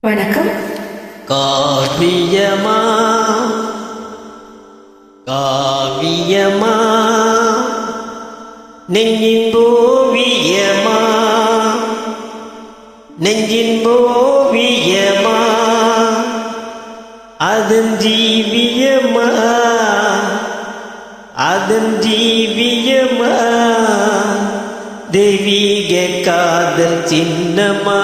வணக்கம். காவியமா காவியமா நெஞ்சின் ஓவியமா நெஞ்சின் ஓவியமா அதன் ஜீவியமா அதன் ஜீவியமா தெய்வீக காதல் சின்னமா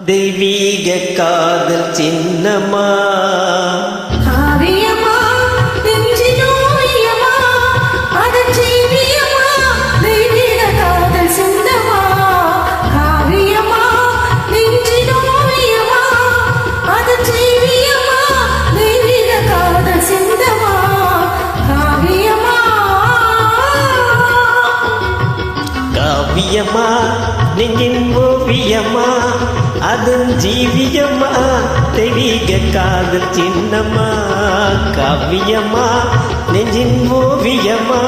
தெய்வீக காதல் சின்னமா காவியமா நெஞ்சின் ஓவியமா அதன் ஜீவியமா தெய்வீக காதல் சின்னமா காவியமா நெஞ்சின் ஓவியமா அதன் ஜீவியமா தெய்வீக காதல் சின்னமா காவியமா காவியமா நெஞ்சின் ஓவியமா அதன் ஜீவியமா தெய்வீக காதல் சின்னமா காவியமா நெஞ்சின் ஓவியமா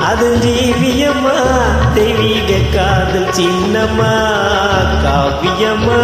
அதன் ஜீவியமா தெய்வீக காதல் சின்னமா காவியமா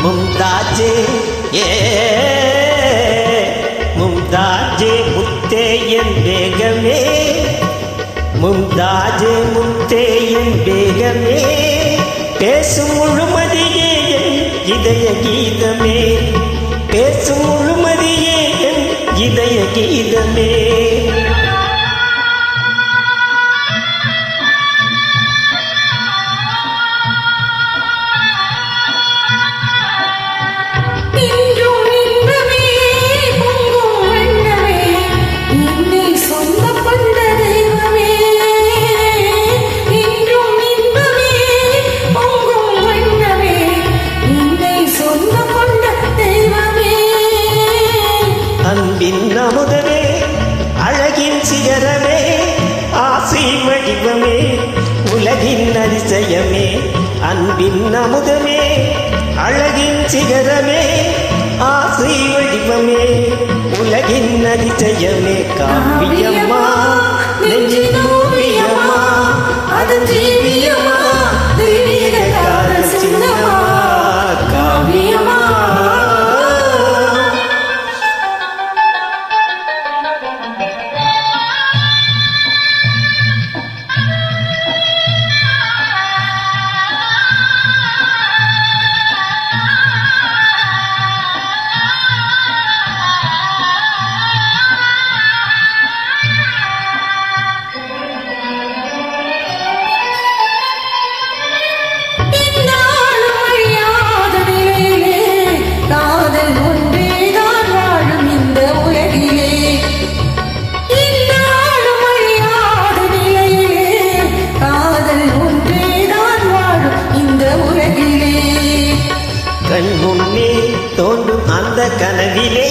மும்தாஜே மும்தாஜே முத்தே என் வேகமே மும்தாஜே முத்தே என் வேகமே பேசும் முழுமதியே என் இதய கீதமே பேசும் முழுமதியே என் இதய கீதமே அன்பின் அமுதமே அழகின் சிகரமே ஆசை வடிவமே உலகின் அதிசயமே அன்பின் அமுதமே அழகின் சிகரமே ஆசை வடிவமே உலகின் அதிசயமே காவியமா நெஞ்சின் ஓவியமா அதன் ஜீவியமா தெய்வீக காதல் சின்னமா காவியமா கண் முன்னே தோன்றும் அந்த கனவிலே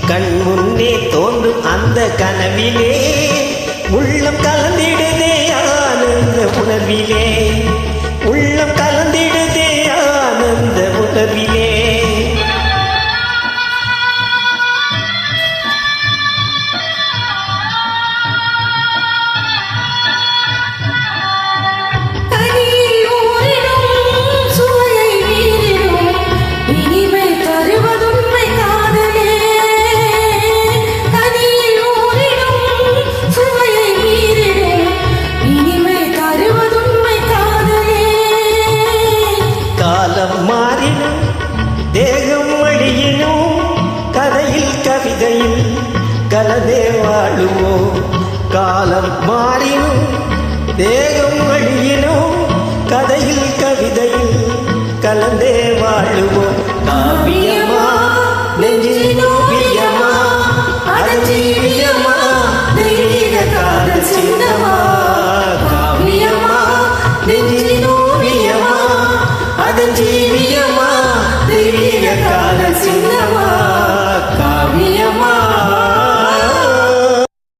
கண் முன்னே தோன்றும் அந்த கனவிலே உள்ளம் கலந்திடுதே ஆனந்த உணர்விலே உள்ளம் கலந்திடுதே ஆனந்த உணர்விலே சுவையை மீறிடும் இனிமை தருவதுண்மை காதலே கலந்தே வாழுவோம். காலம் மாறினும் தேகம் அழியினும் கதையில் கவிதையில் கலந்தே வாழுவோம். காவியம்